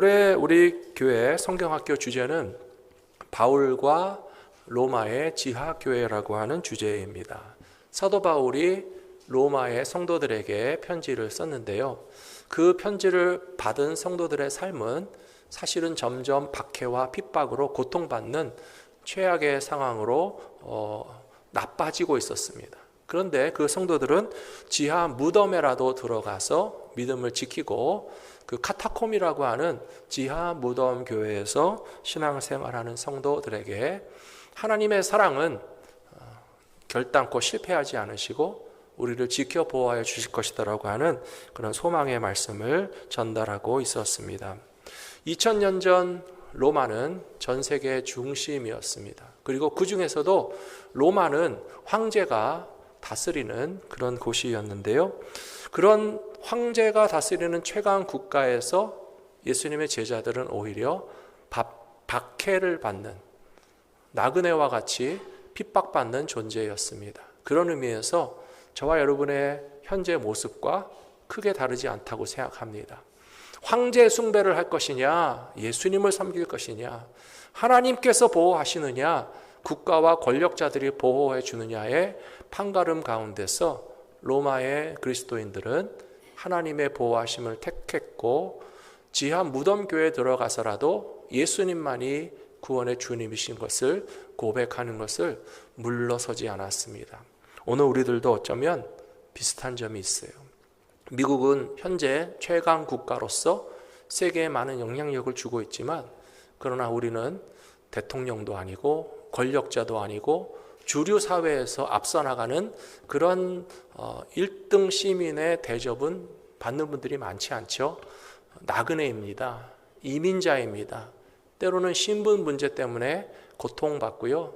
올해 우리 교회 성경학교 주제는 바울과 로마의 지하교회라고 하는 주제입니다. 사도 바울이 로마의 성도들에게 편지를 썼는데요. 그 편지를 받은 성도들의 삶은 사실은 점점 박해와 핍박으로 고통받는 최악의 상황으로 나빠지고 있었습니다. 그런데 그 성도들은 지하 무덤에라도 들어가서 믿음을 지키고 그 카타콤이라고 하는 지하 무덤 교회에서 신앙생활하는 성도들에게 하나님의 사랑은 결단코 실패하지 않으시고 우리를 지켜 보호하여 주실 것이다라고 하는 그런 소망의 말씀을 전달하고 있었습니다. 2000년 전 로마는 전 세계의 중심이었습니다. 그리고 그 중에서도 로마는 황제가 다스리는 그런 곳이었는데요. 그런 황제가 다스리는 최강 국가에서 예수님의 제자들은 오히려 박해를 받는 나그네와 같이 핍박받는 존재였습니다. 그런 의미에서 저와 여러분의 현재 모습과 크게 다르지 않다고 생각합니다. 황제 숭배를 할 것이냐, 예수님을 섬길 것이냐, 하나님께서 보호하시느냐, 국가와 권력자들이 보호해 주느냐의 판가름 가운데서 로마의 그리스도인들은 하나님의 보호하심을 택했고 지하 무덤교회에 들어가서라도 예수님만이 구원의 주님이신 것을 고백하는 것을 물러서지 않았습니다. 오늘 우리들도 어쩌면 비슷한 점이 있어요. 미국은 현재 최강 국가로서 세계에 많은 영향력을 주고 있지만 그러나 우리는 대통령도 아니고 권력자도 아니고 주류 사회에서 앞서 나가는 그런 1등 시민의 대접은 받는 분들이 많지 않죠. 나그네입니다. 이민자입니다. 때로는 신분 문제 때문에 고통받고요.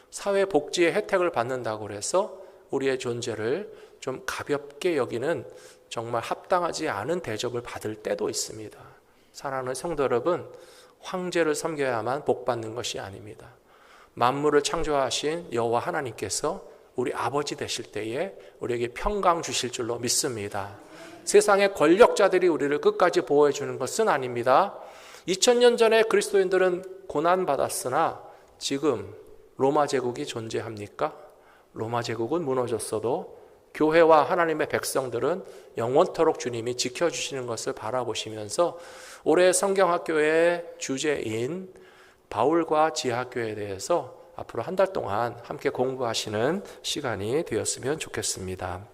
사회복지의 혜택을 받는다고 해서 우리의 존재를 좀 가볍게 여기는 정말 합당하지 않은 대접을 받을 때도 있습니다. 사랑하는 성도 여러분, 황제를 섬겨야만 복받는 것이 아닙니다. 만물을 창조하신 여호와 하나님께서 우리 아버지 되실 때에 우리에게 평강 주실 줄로 믿습니다. 세상의 권력자들이 우리를 끝까지 보호해 주는 것은 아닙니다. 2000년 전에 그리스도인들은 고난받았으나 지금 로마 제국이 존재합니까? 로마 제국은 무너졌어도 교회와 하나님의 백성들은 영원토록 주님이 지켜주시는 것을 바라보시면서 올해 성경학교의 주제인 바울과 지하교회에 대해서 앞으로 한 달 동안 함께 공부하시는 시간이 되었으면 좋겠습니다.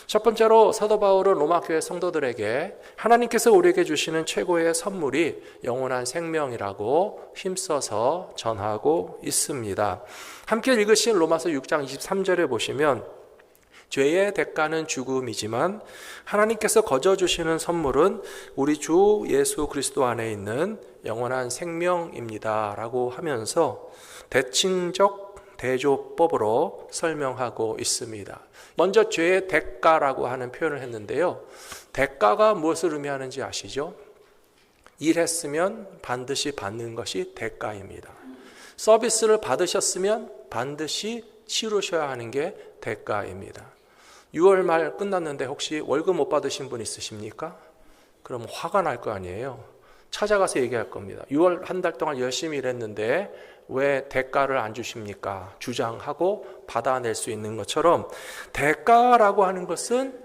첫 번째로 사도 바울은 로마교회 성도들에게 하나님께서 우리에게 주시는 최고의 선물이 영원한 생명이라고 힘써서 전하고 있습니다. 함께 읽으신 로마서 6장 23절에 보시면 죄의 대가는 죽음이지만 하나님께서 거저 주시는 선물은 우리 주 예수 그리스도 안에 있는 영원한 생명입니다 라고 하면서 대칭적 대조법으로 설명하고 있습니다. 먼저 죄의 대가라고 하는 표현을 했는데요. 대가가 무엇을 의미하는지 아시죠? 일했으면 반드시 받는 것이 대가입니다. 서비스를 받으셨으면 반드시 치르셔야 하는 게 대가입니다. 6월 말 끝났는데 혹시 월급 못 받으신 분 있으십니까? 그럼 화가 날 거 아니에요. 찾아가서 얘기할 겁니다. 6월 한 달 동안 열심히 일했는데 왜 대가를 안 주십니까? 주장하고 받아낼 수 있는 것처럼 대가라고 하는 것은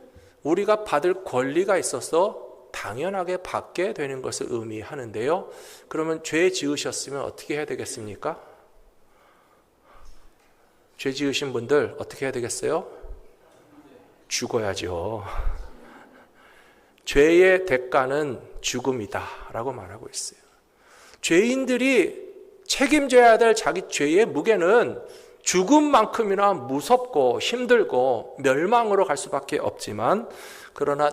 우리가 받을 권리가 있어서 당연하게 받게 되는 것을 의미하는데요. 그러면 죄 지으셨으면 어떻게 해야 되겠습니까? 죄 지으신 분들 어떻게 해야 되겠어요? 죽어야죠. 죄의 대가는 죽음이다 라고 말하고 있어요. 죄인들이 책임져야 될 자기 죄의 무게는 죽음만큼이나 무섭고 힘들고 멸망으로 갈 수밖에 없지만 그러나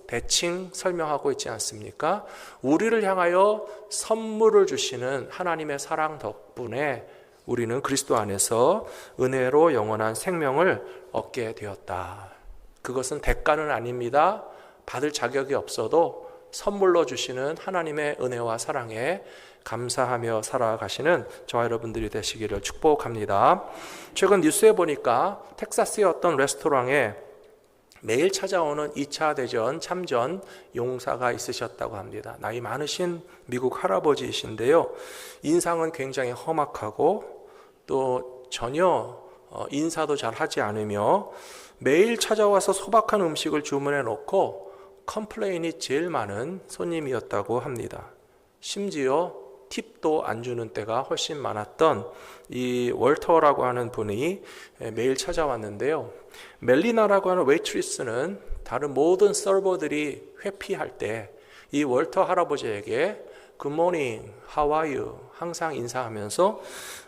대칭 설명하고 있지 않습니까? 우리를 향하여 선물을 주시는 하나님의 사랑 덕분에 우리는 그리스도 안에서 은혜로 영원한 생명을 얻게 되었다. 그것은 대가는 아닙니다. 받을 자격이 없어도 선물로 주시는 하나님의 은혜와 사랑에 감사하며 살아가시는 저와 여러분들이 되시기를 축복합니다. 최근 뉴스에 보니까 텍사스의 어떤 레스토랑에 매일 찾아오는 2차 대전 참전 용사가 있으셨다고 합니다. 나이 많으신 미국 할아버지이신데요. 인상은 굉장히 험악하고 또 전혀 인사도 잘 하지 않으며 매일 찾아와서 소박한 음식을 주문해 놓고 컴플레인이 제일 많은 손님이었다고 합니다. 심지어 팁도 안 주는 때가 훨씬 많았던 이 월터라고 하는 분이 매일 찾아왔는데요. 멜리나라고 하는 웨이트리스는 다른 모든 서버들이 회피할 때 이 월터 할아버지에게 Good morning, how are you? 항상 인사하면서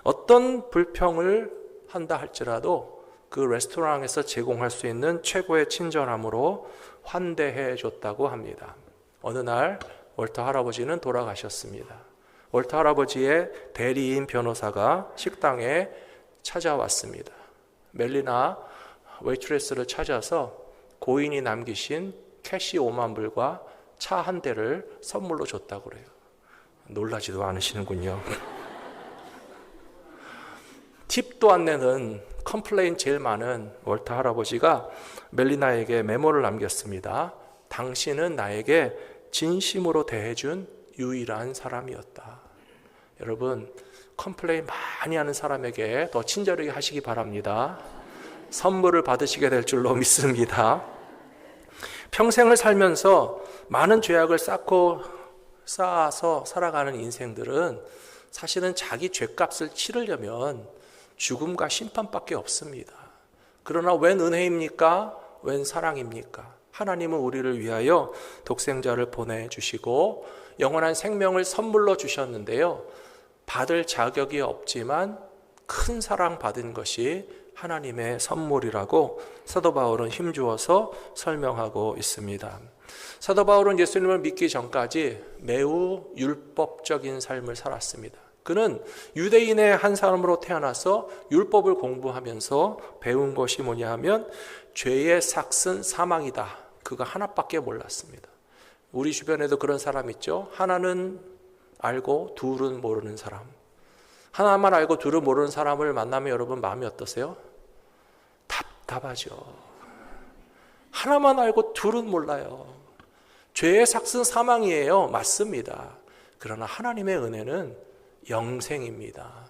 어떤 불평을 한다 할지라도 그 레스토랑에서 제공할 수 있는 최고의 친절함으로 환대해 줬다고 합니다. 어느 날 월터 할아버지는 돌아가셨습니다. 월터 할아버지의 대리인 변호사가 식당에 찾아왔습니다. 멜리나 웨이트레스를 찾아서 고인이 남기신 캐시 5만 불과 차 한 대를 선물로 줬다고 그래요. 놀라지도 않으시는군요. 팁도 안 내는 컴플레인 제일 많은 월터 할아버지가 멜리나에게 메모를 남겼습니다. 당신은 나에게 진심으로 대해준 유일한 사람이었다. 여러분, 컴플레인 많이 하는 사람에게 더 친절하게 하시기 바랍니다. 선물을 받으시게 될 줄로 믿습니다. 평생을 살면서 많은 죄악을 쌓아서 살아가는 인생들은 사실은 자기 죄값을 치르려면 죽음과 심판밖에 없습니다. 그러나 웬 은혜입니까? 웬 사랑입니까? 하나님은 우리를 위하여 독생자를 보내주시고 영원한 생명을 선물로 주셨는데요. 받을 자격이 없지만 큰 사랑 받은 것이 하나님의 선물이라고 사도 바울은 힘주어서 설명하고 있습니다. 사도 바울은 예수님을 믿기 전까지 매우 율법적인 삶을 살았습니다. 그는 유대인의 한 사람으로 태어나서 율법을 공부하면서 배운 것이 뭐냐 하면 죄의 삭은 사망이다. 그거 하나밖에 몰랐습니다. 우리 주변에도 그런 사람 있죠. 하나는 알고 둘은 모르는 사람. 하나만 알고 둘은 모르는 사람을 만나면 여러분 마음이 어떠세요? 답답하죠. 하나만 알고 둘은 몰라요. 죄의 삭은 사망이에요. 맞습니다. 그러나 하나님의 은혜는 영생입니다.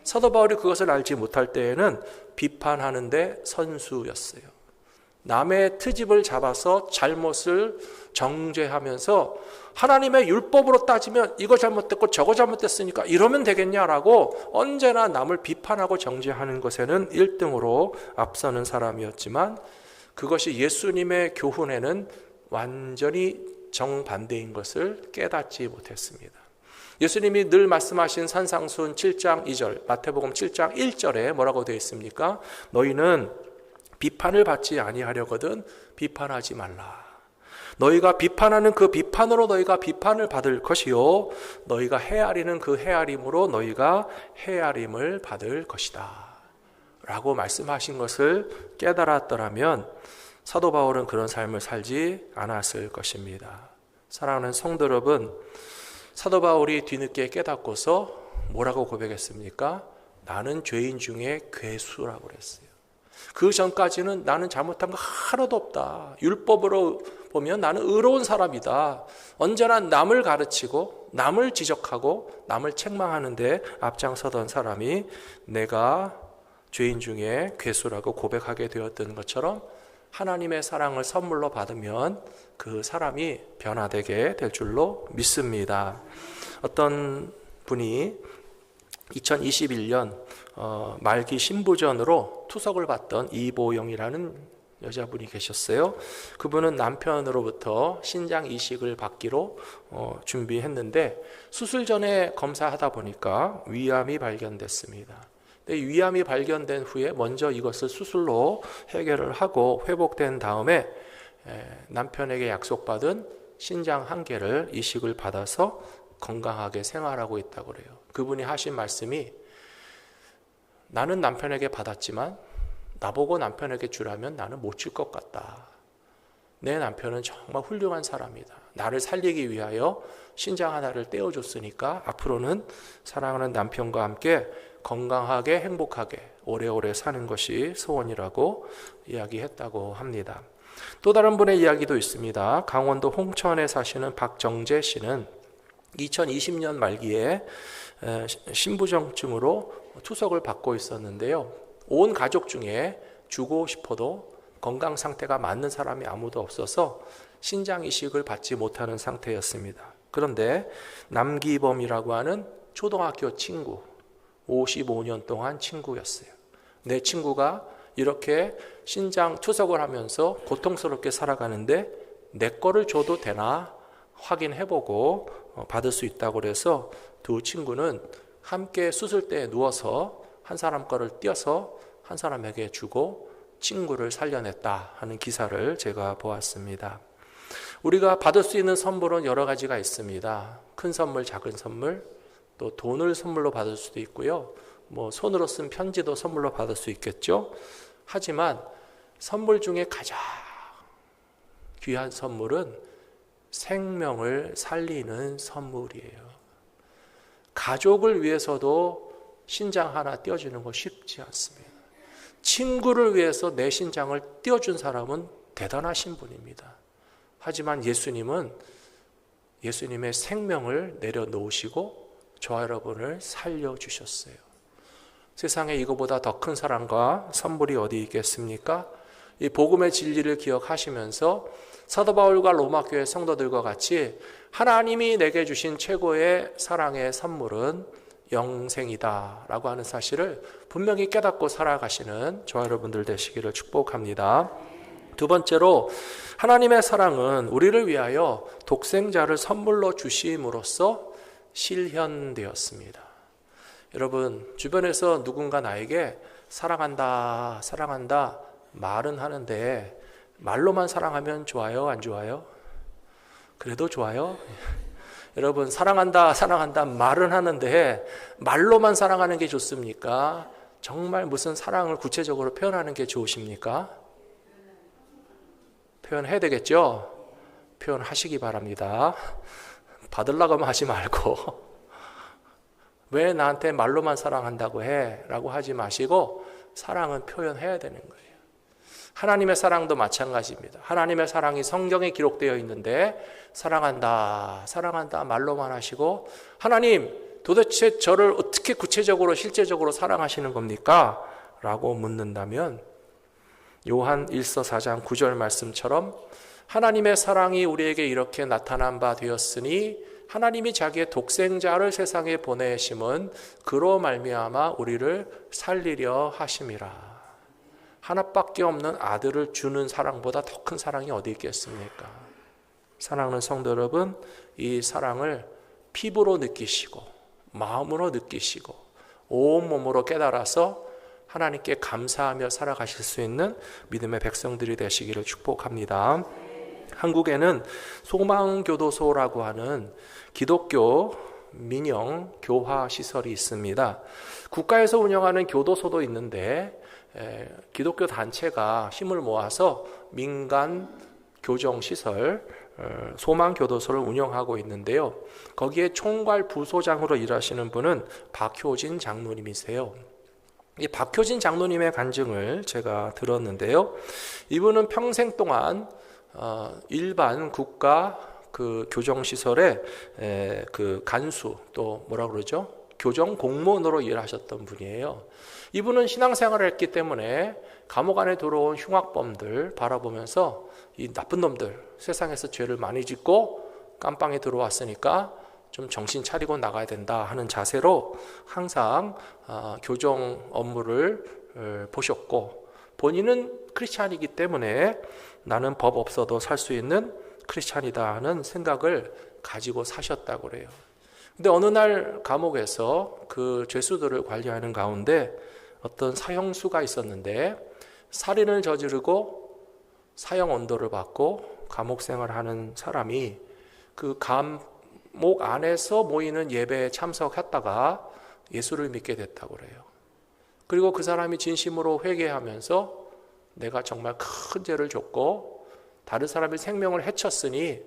사도 바울이 그것을 알지 못할 때에는 비판하는데 선수였어요. 남의 트집을 잡아서 잘못을 정죄하면서 하나님의 율법으로 따지면 이거 잘못됐고 저거 잘못됐으니까 이러면 되겠냐라고 언제나 남을 비판하고 정죄하는 것에는 1등으로 앞서는 사람이었지만 그것이 예수님의 교훈에는 완전히 정반대인 것을 깨닫지 못했습니다. 예수님이 늘 말씀하신 산상수훈 7장 2절, 마태복음 7장 1절에 뭐라고 되어 있습니까? 너희는 비판을 받지 아니하려거든 비판하지 말라. 너희가 비판하는 그 비판으로 너희가 비판을 받을 것이요 너희가 헤아리는 그 헤아림으로 너희가 헤아림을 받을 것이다 라고 말씀하신 것을 깨달았더라면 사도 바울은 그런 삶을 살지 않았을 것입니다. 사랑하는 성도 여러분, 사도 바울이 뒤늦게 깨닫고서 뭐라고 고백했습니까? 나는 죄인 중에 괴수라고 그랬어요. 그 전까지는 나는 잘못한 거 하나도 없다. 율법으로 보면 나는 의로운 사람이다. 언제나 남을 가르치고 남을 지적하고 남을 책망하는 데 앞장서던 사람이 내가 죄인 중에 괴수라고 고백하게 되었던 것처럼 하나님의 사랑을 선물로 받으면 그 사람이 변화되게 될 줄로 믿습니다. 어떤 분이 2021년 말기 신부전으로 투석을 받던 이보영이라는 여자분이 계셨어요. 그분은 남편으로부터 신장 이식을 받기로 준비했는데 수술 전에 검사하다 보니까 위암이 발견됐습니다. 위암이 발견된 후에 먼저 이것을 수술로 해결을 하고 회복된 다음에 남편에게 약속받은 신장 1개를 이식을 받아서 건강하게 생활하고 있다고 그래요. 그분이 하신 말씀이 나는 남편에게 받았지만 나보고 남편에게 주라면 나는 못 줄 것 같다. 내 남편은 정말 훌륭한 사람이다. 나를 살리기 위하여 신장 하나를 떼어줬으니까 앞으로는 사랑하는 남편과 함께 건강하게 행복하게 오래오래 사는 것이 소원이라고 이야기했다고 합니다. 또 다른 분의 이야기도 있습니다. 강원도 홍천에 사시는 박정재 씨는 2020년 말기에 신부전증으로 투석을 받고 있었는데요. 온 가족 중에 주고 싶어도 건강 상태가 맞는 사람이 아무도 없어서 신장 이식을 받지 못하는 상태였습니다. 그런데 남기범이라고 하는 초등학교 친구, 55년 동안 친구였어요. 내 친구가 이렇게 신장 투석을 하면서 고통스럽게 살아가는데 내 거를 줘도 되나 확인해보고 받을 수 있다고 그래서 두 친구는 함께 수술대에 누워서 한 사람 거를 띄어서 한 사람에게 주고 친구를 살려냈다 하는 기사를 제가 보았습니다. 우리가 받을 수 있는 선물은 여러 가지가 있습니다. 큰 선물, 작은 선물, 또 돈을 선물로 받을 수도 있고요. 손으로 쓴 편지도 선물로 받을 수 있겠죠. 하지만 선물 중에 가장 귀한 선물은 생명을 살리는 선물이에요. 가족을 위해서도 신장 하나 띄워주는 거 쉽지 않습니다. 친구를 위해서 내 신장을 띄워준 사람은 대단하신 분입니다. 하지만 예수님은 예수님의 생명을 내려놓으시고 저와 여러분을 살려주셨어요. 세상에 이거보다 더 큰 사랑과 선물이 어디 있겠습니까? 이 복음의 진리를 기억하시면서 사도 바울과 로마 교회 성도들과 같이 하나님이 내게 주신 최고의 사랑의 선물은 영생이다 라고 하는 사실을 분명히 깨닫고 살아가시는 저와 여러분들 되시기를 축복합니다. 두 번째로 하나님의 사랑은 우리를 위하여 독생자를 선물로 주심으로써 실현되었습니다. 여러분, 주변에서 누군가 나에게 사랑한다, 사랑한다 말은 하는데 말로만 사랑하면 좋아요, 안 좋아요? 그래도 좋아요? 여러분, 사랑한다, 사랑한다 말은 하는데 말로만 사랑하는 게 좋습니까? 정말 무슨 사랑을 구체적으로 표현하는 게 좋으십니까? 표현해야 되겠죠? 표현하시기 바랍니다. 받으려고 하면 하지 말고 왜 나한테 말로만 사랑한다고 해? 라고 하지 마시고 사랑은 표현해야 되는 거예요. 하나님의 사랑도 마찬가지입니다. 하나님의 사랑이 성경에 기록되어 있는데 사랑한다, 사랑한다 말로만 하시고 하나님 도대체 저를 어떻게 구체적으로 실제적으로 사랑하시는 겁니까? 라고 묻는다면 요한 1서 4장 9절 말씀처럼 하나님의 사랑이 우리에게 이렇게 나타난 바 되었으니 하나님이 자기의 독생자를 세상에 보내심은 그로 말미암아 우리를 살리려 하심이라. 하나밖에 없는 아들을 주는 사랑보다 더 큰 사랑이 어디 있겠습니까? 사랑하는 성도 여러분, 이 사랑을 피부로 느끼시고 마음으로 느끼시고 온몸으로 깨달아서 하나님께 감사하며 살아가실 수 있는 믿음의 백성들이 되시기를 축복합니다. 한국에는 소망교도소라고 하는 기독교 민영 교화 시설이 있습니다. 국가에서 운영하는 교도소도 있는데 기독교 단체가 힘을 모아서 민간 교정시설 소망교도소를 운영하고 있는데요. 거기에 총괄 부소장으로 일하시는 분은 박효진 장로님이세요. 이 박효진 장로님의 간증을 제가 들었는데요. 이분은 평생 동안 일반 국가 그 교정시설의 그 간수 또 뭐라 그러죠? 교정 공무원으로 일하셨던 분이에요. 이분은 신앙생활을 했기 때문에 감옥 안에 들어온 흉악범들 바라보면서 이 나쁜 놈들 세상에서 죄를 많이 짓고 깜빵에 들어왔으니까 좀 정신 차리고 나가야 된다 하는 자세로 항상 교정 업무를 보셨고 본인은 크리스찬이기 때문에 나는 법 없어도 살 수 있는 크리스찬이다 하는 생각을 가지고 사셨다고 그래요. 근데 어느 날 감옥에서 그 죄수들을 관리하는 가운데 어떤 사형수가 있었는데 살인을 저지르고 사형 언도를 받고 감옥 생활하는 사람이 그 감옥 안에서 모이는 예배에 참석했다가 예수를 믿게 됐다고 그래요. 그리고 그 사람이 진심으로 회개하면서 내가 정말 큰 죄를 졌고 다른 사람의 생명을 해쳤으니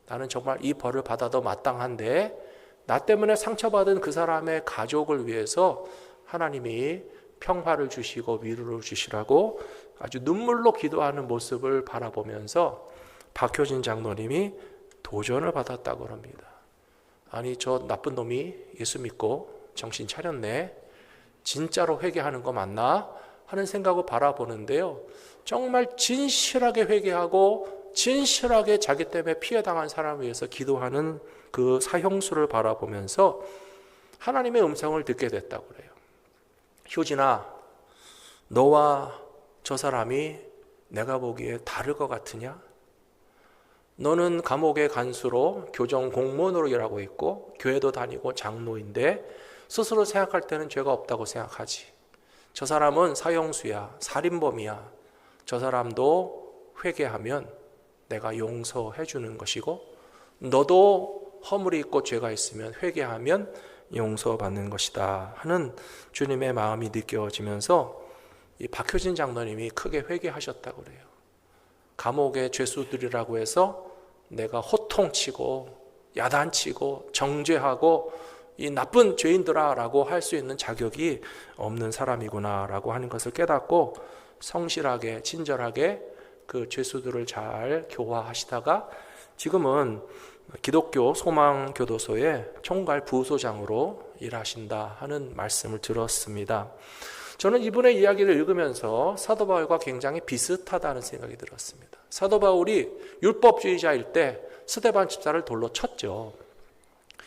나는 정말 이 벌을 받아도 마땅한데 나 때문에 상처받은 그 사람의 가족을 위해서 하나님이 평화를 주시고 위로를 주시라고 아주 눈물로 기도하는 모습을 바라보면서 박효진 장로님이 도전을 받았다고 합니다. 아니, 저 나쁜 놈이 예수 믿고 정신 차렸네, 진짜로 회개하는 거 맞나 하는 생각을 바라보는데요, 정말 진실하게 회개하고 진실하게 자기 때문에 피해당한 사람을 위해서 기도하는 그 사형수를 바라보면서 하나님의 음성을 듣게 됐다고 그래요. 효진아, 너와 저 사람이 내가 보기에 다를 것 같으냐? 너는 감옥의 간수로 교정 공무원으로 일하고 있고 교회도 다니고 장로인데 스스로 생각할 때는 죄가 없다고 생각하지. 저 사람은 사형수야, 살인범이야. 저 사람도 회개하면 내가 용서해 주는 것이고, 너도 허물이 있고 죄가 있으면 회개하면 용서받는 것이다 하는 주님의 마음이 느껴지면서 이 박효진 장로님이 크게 회개하셨다고 그래요. 감옥의 죄수들이라고 해서 내가 호통치고 야단치고 정죄하고 이 나쁜 죄인들아 라고 할 수 있는 자격이 없는 사람이구나 라고 하는 것을 깨닫고 성실하게 친절하게 그 죄수들을 잘 교화하시다가 지금은 기독교 소망교도소의 총괄 부소장으로 일하신다 하는 말씀을 들었습니다. 저는 이분의 이야기를 읽으면서 사도 바울과 굉장히 비슷하다는 생각이 들었습니다. 사도 바울이 율법주의자일 때 스데반 집사를 돌로 쳤죠.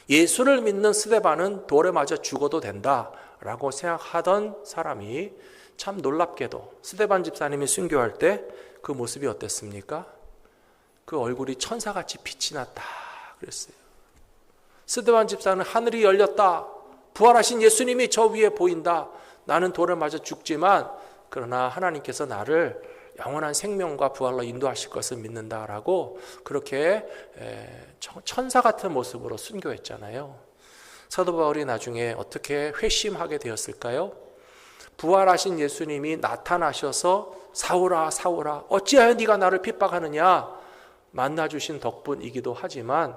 예수를 믿는 스데반은 돌에 맞아 죽어도 된다라고 생각하던 사람이 참 놀랍게도 스데반 집사님이 순교할 때 그 모습이 어땠습니까? 그 얼굴이 천사같이 빛이 났다 그랬어요. 스데반 집사는 하늘이 열렸다, 부활하신 예수님이 저 위에 보인다, 나는 돌에 맞아 죽지만 그러나 하나님께서 나를 영원한 생명과 부활로 인도하실 것을 믿는다라고 그렇게 천사 같은 모습으로 순교했잖아요. 사도 바울이 나중에 어떻게 회심하게 되었을까요? 부활하신 예수님이 나타나셔서 사울아 사울아 어찌하여 네가 나를 핍박하느냐 만나주신 덕분이기도 하지만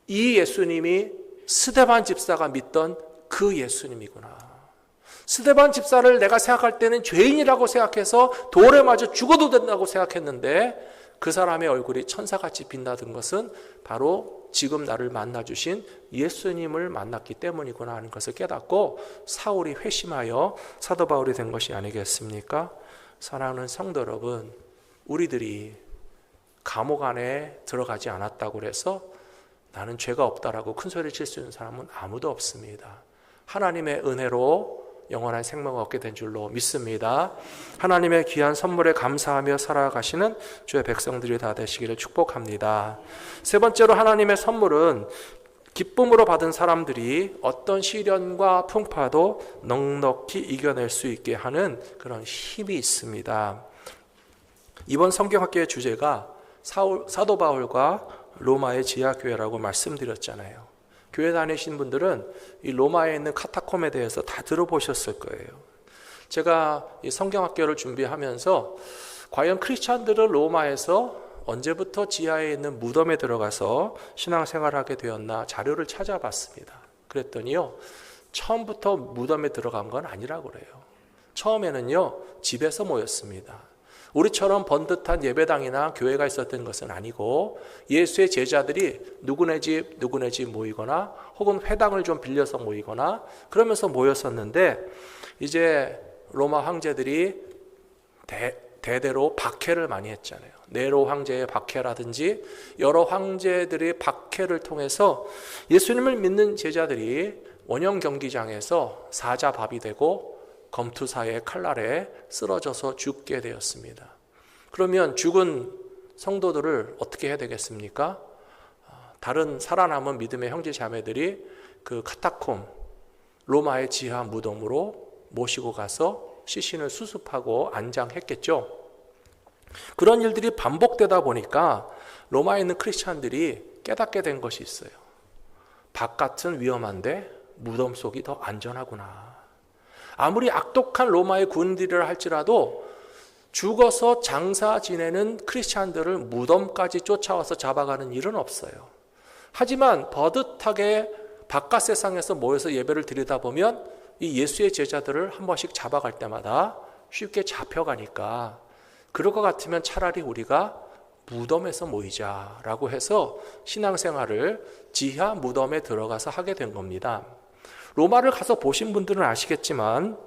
이 예수님이 스데반 집사가 믿던 그 예수님이구나. 스데반 집사를 내가 생각할 때는 죄인이라고 생각해서 돌에 맞아 죽어도 된다고 생각했는데 그 사람의 얼굴이 천사같이 빛나던 것은 바로 지금 나를 만나주신 예수님을 만났기 때문이구나 하는 것을 깨닫고 사울이 회심하여 사도 바울이 된 것이 아니겠습니까? 사랑하는 성도 여러분, 우리들이 감옥 안에 들어가지 않았다고 해서 나는 죄가 없다라고 큰 소리를 칠 수 있는 사람은 아무도 없습니다. 하나님의 은혜로 영원한 생명을 얻게 된 줄로 믿습니다. 하나님의 귀한 선물에 감사하며 살아가시는 주의 백성들이 다 되시기를 축복합니다. 세 번째로 하나님의 선물은 기쁨으로 받은 사람들이 어떤 시련과 풍파도 넉넉히 이겨낼 수 있게 하는 그런 힘이 있습니다. 이번 성경학교의 주제가 사도 바울과 로마의 지하교회라고 말씀드렸잖아요. 교회 다니신 분들은 이 로마에 있는 카타콤에 대해서 다 들어보셨을 거예요. 제가 이 성경학교를 준비하면서 과연 크리스찬들은 로마에서 언제부터 지하에 있는 무덤에 들어가서 신앙생활을 하게 되었나 자료를 찾아봤습니다. 그랬더니요, 처음부터 무덤에 들어간 건 아니라고 그래요. 처음에는요, 집에서 모였습니다. 우리처럼 번듯한 예배당이나 교회가 있었던 것은 아니고 예수의 제자들이 누구네 집 모이거나 혹은 회당을 좀 빌려서 모이거나 그러면서 모였었는데 이제 로마 황제들이 대대로 박해를 많이 했잖아요. 네로 황제의 박해라든지 여러 황제들의 박해를 통해서 예수님을 믿는 제자들이 원형 경기장에서 사자밥이 되고 검투사의 칼날에 쓰러져서 죽게 되었습니다. 그러면 죽은 성도들을 어떻게 해야 되겠습니까? 다른 살아남은 믿음의 형제 자매들이 그 카타콤, 로마의 지하 무덤으로 모시고 가서 시신을 수습하고 안장했겠죠. 그런 일들이 반복되다 보니까 로마에 있는 크리스찬들이 깨닫게 된 것이 있어요. 바깥은 위험한데 무덤 속이 더 안전하구나. 아무리 악독한 로마의 군인들이라 할지라도 죽어서 장사 지내는 크리스찬들을 무덤까지 쫓아와서 잡아가는 일은 없어요. 하지만 버듯하게 바깥 세상에서 모여서 예배를 드리다 보면 이 예수의 제자들을 한 번씩 잡아갈 때마다 쉽게 잡혀가니까 그럴 것 같으면 차라리 우리가 무덤에서 모이자라고 해서 신앙생활을 지하 무덤에 들어가서 하게 된 겁니다. 로마를 가서 보신 분들은 아시겠지만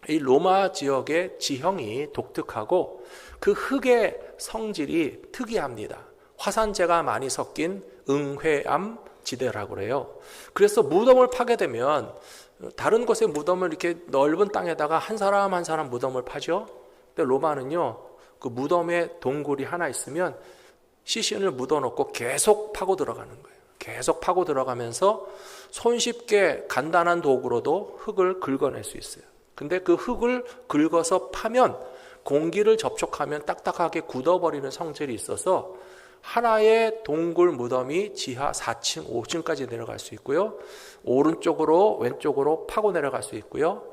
이 로마 지역의 지형이 독특하고 그 흙의 성질이 특이합니다. 화산재가 많이 섞인 응회암 지대라고 그래요. 그래서 무덤을 파게 되면 다른 곳에 무덤을 이렇게 넓은 땅에다가 한 사람 한 사람 무덤을 파죠. 근데 로마는요, 그 무덤에 동굴이 하나 있으면 시신을 묻어놓고 계속 파고 들어가는 거예요. 계속 파고 들어가면서 손쉽게 간단한 도구로도 흙을 긁어낼 수 있어요. 근데 그 흙을 긁어서 파면 공기를 접촉하면 딱딱하게 굳어버리는 성질이 있어서 하나의 동굴 무덤이 지하 4층, 5층까지 내려갈 수 있고요. 오른쪽으로 왼쪽으로 파고 내려갈 수 있고요.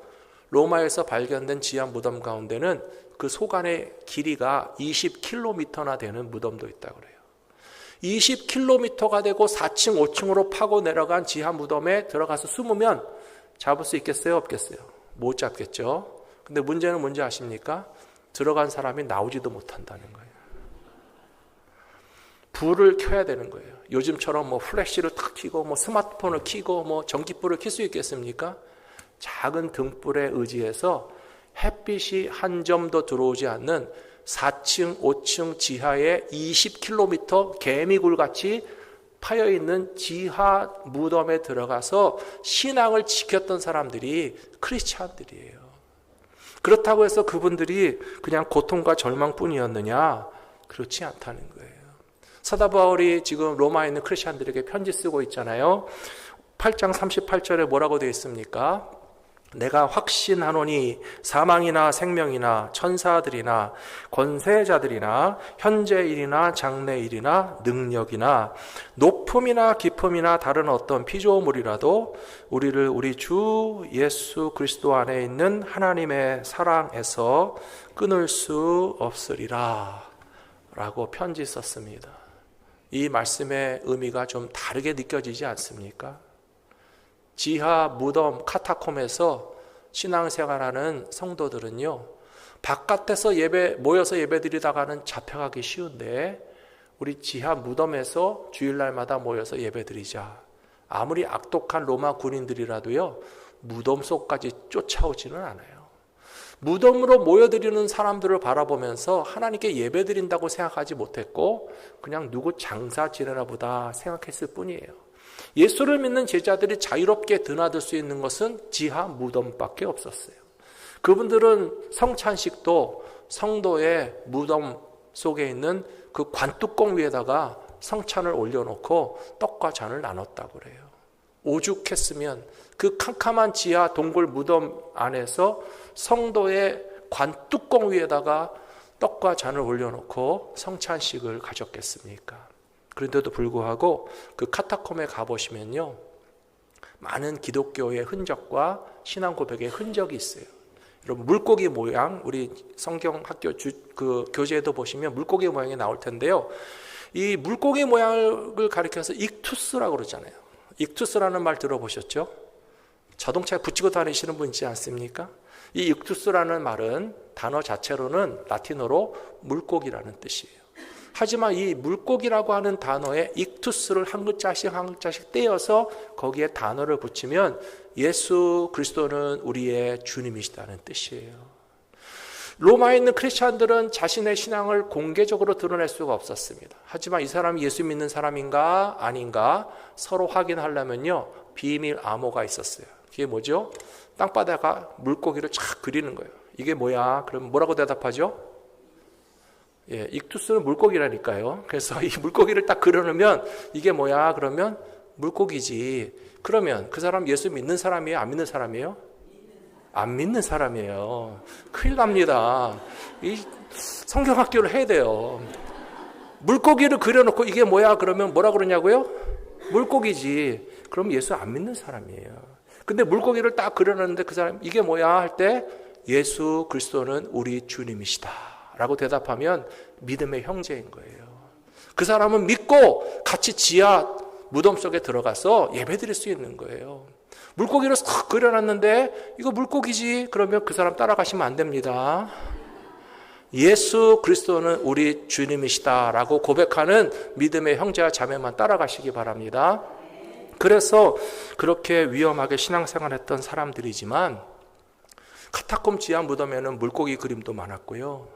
로마에서 발견된 지하 무덤 가운데는 그 소간의 길이가 20km나 되는 무덤도 있다고 그래요. 20km가 되고 4층, 5층으로 파고 내려간 지하 무덤에 들어가서 숨으면 잡을 수 있겠어요? 없겠어요? 못 잡겠죠. 근데 문제는 뭔지 아십니까? 들어간 사람이 나오지도 못한다는 거예요. 불을 켜야 되는 거예요. 요즘처럼 뭐 플래시를 탁 켜고 뭐 스마트폰을 켜고 뭐 전기불을 켤 수 있겠습니까? 작은 등불에 의지해서 햇빛이 한 점도 들어오지 않는 4층, 5층 지하에 20km 개미굴같이 파여있는 지하 무덤에 들어가서 신앙을 지켰던 사람들이 크리스찬들이에요. 그렇다고 해서 그분들이 그냥 고통과 절망뿐이었느냐? 그렇지 않다는 거예요. 사도 바울이 지금 로마에 있는 크리스찬들에게 편지 쓰고 있잖아요. 8장 38절에 뭐라고 되어 있습니까? 내가 확신하노니 사망이나 생명이나 천사들이나 권세자들이나 현재일이나 장래일이나 능력이나 높음이나 깊음이나 다른 어떤 피조물이라도 우리를 우리 주 예수 그리스도 안에 있는 하나님의 사랑에서 끊을 수 없으리라 라고 편지 썼습니다. 이 말씀의 의미가 좀 다르게 느껴지지 않습니까? 지하 무덤 카타콤에서 신앙생활하는 성도들은요, 바깥에서 모여서 예배드리다가는 잡혀가기 쉬운데 우리 지하 무덤에서 주일날마다 모여서 예배드리자. 아무리 악독한 로마 군인들이라도요, 무덤 속까지 쫓아오지는 않아요. 무덤으로 모여드리는 사람들을 바라보면서 하나님께 예배드린다고 생각하지 못했고 그냥 누구 장사 지내나 보다 생각했을 뿐이에요. 예수를 믿는 제자들이 자유롭게 드나들 수 있는 것은 지하 무덤밖에 없었어요. 그분들은 성찬식도 성도의 무덤 속에 있는 그 관뚜껑 위에다가 성찬을 올려놓고 떡과 잔을 나눴다고 그래요. 오죽했으면 그 캄캄한 지하 동굴 무덤 안에서 성도의 관뚜껑 위에다가 떡과 잔을 올려놓고 성찬식을 가졌겠습니까? 그런데도 불구하고 그 카타콤에 가보시면요, 많은 기독교의 흔적과 신앙 고백의 흔적이 있어요. 여러분, 물고기 모양, 우리 성경학교 그 교재에도 보시면 물고기 모양이 나올 텐데요. 이 물고기 모양을 가리켜서 익투스라고 그러잖아요. 익투스라는 말 들어보셨죠? 자동차에 붙이고 다니시는 분 있지 않습니까? 이 익투스라는 말은 단어 자체로는 라틴어로 물고기라는 뜻이에요. 하지만 이 물고기라고 하는 단어에 익투스를 한 글자씩 한 글자씩 떼어서 거기에 단어를 붙이면 예수 그리스도는 우리의 주님이시다는 뜻이에요. 로마에 있는 크리스찬들은 자신의 신앙을 공개적으로 드러낼 수가 없었습니다. 하지만 이 사람이 예수 믿는 사람인가 아닌가 서로 확인하려면요, 비밀 암호가 있었어요. 그게 뭐죠? 땅바닥에 물고기를 쫙 그리는 거예요. 이게 뭐야? 그럼 뭐라고 대답하죠? 예, 익투스는 물고기라니까요. 그래서 이 물고기를 딱 그려놓으면 이게 뭐야? 그러면 물고기지. 그러면 그 사람 예수 믿는 사람이에요? 안 믿는 사람이에요? 안 믿는 사람이에요. 큰일 납니다. 이 성경학교를 해야 돼요. 물고기를 그려놓고 이게 뭐야? 그러면 뭐라 그러냐고요? 물고기지. 그럼 예수 안 믿는 사람이에요. 근데 물고기를 딱 그려놨는데 그 사람 이게 뭐야? 할 때 예수 그리스도는 우리 주님이시다 라고 대답하면 믿음의 형제인 거예요. 그 사람은 믿고 같이 지하 무덤 속에 들어가서 예배드릴 수 있는 거예요. 물고기를 싹 그려놨는데 이거 물고기지 그러면 그 사람 따라가시면 안 됩니다. 예수 그리스도는 우리 주님이시다라고 고백하는 믿음의 형제와 자매만 따라가시기 바랍니다. 그래서 그렇게 위험하게 신앙생활했던 사람들이지만 카타콤 지하 무덤에는 물고기 그림도 많았고요.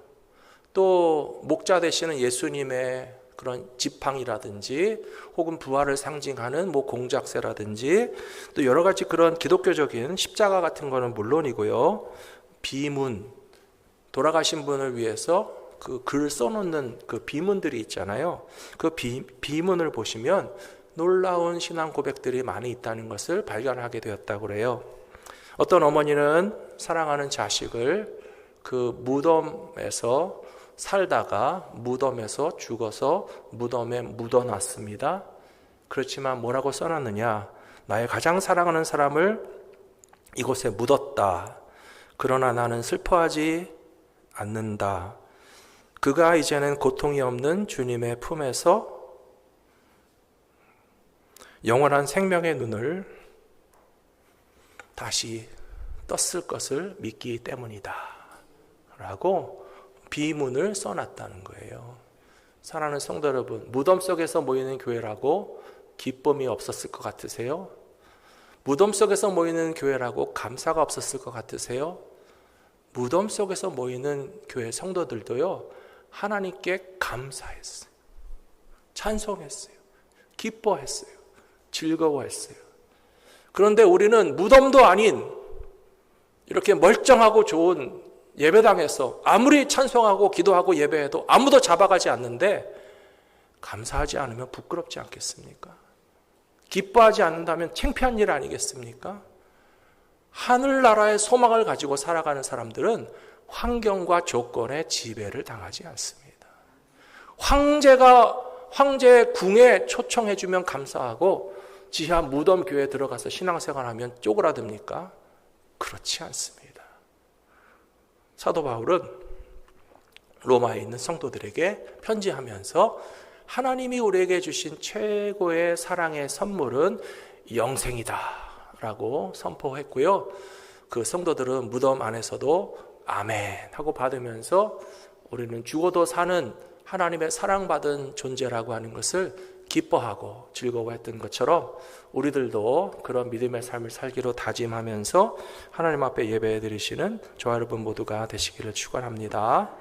또 목자 되시는 예수님의 그런 지팡이라든지 혹은 부활을 상징하는 공작새라든지 또 여러 가지 그런 기독교적인 십자가 같은 거는 물론이고요. 비문, 돌아가신 분을 위해서 그 글 써놓는 그 비문들이 있잖아요. 그 비문을 보시면 놀라운 신앙 고백들이 많이 있다는 것을 발견하게 되었다고 그래요. 어떤 어머니는 사랑하는 자식을 그 무덤에서 살다가 무덤에서 죽어서 무덤에 묻어놨습니다. 그렇지만 뭐라고 써놨느냐? 나의 가장 사랑하는 사람을 이곳에 묻었다. 그러나 나는 슬퍼하지 않는다. 그가 이제는 고통이 없는 주님의 품에서 영원한 생명의 눈을 다시 떴을 것을 믿기 때문이다. 라고 비문을 써놨다는 거예요. 사랑하는 성도 여러분, 무덤 속에서 모이는 교회라고 기쁨이 없었을 것 같으세요? 무덤 속에서 모이는 교회라고 감사가 없었을 것 같으세요? 무덤 속에서 모이는 교회 성도들도요, 하나님께 감사했어요. 찬송했어요. 기뻐했어요. 즐거워했어요. 그런데 우리는 무덤도 아닌 이렇게 멀쩡하고 좋은 예배당에서 아무리 찬송하고 기도하고 예배해도 아무도 잡아가지 않는데 감사하지 않으면 부끄럽지 않겠습니까? 기뻐하지 않는다면 창피한 일 아니겠습니까? 하늘나라의 소망을 가지고 살아가는 사람들은 환경과 조건에 지배를 당하지 않습니다. 황제의 궁에 초청해주면 감사하고 지하 무덤 교회에 들어가서 신앙생활하면 쪼그라듭니까? 그렇지 않습니다. 사도 바울은 로마에 있는 성도들에게 편지하면서 하나님이 우리에게 주신 최고의 사랑의 선물은 영생이다 라고 선포했고요. 그 성도들은 무덤 안에서도 아멘 하고 받으면서 우리는 죽어도 사는 하나님의 사랑받은 존재라고 하는 것을 기뻐하고 즐거워했던 것처럼 우리들도 그런 믿음의 삶을 살기로 다짐하면서 하나님 앞에 예배해 드리시는 저와 여러분 모두가 되시기를 축원합니다.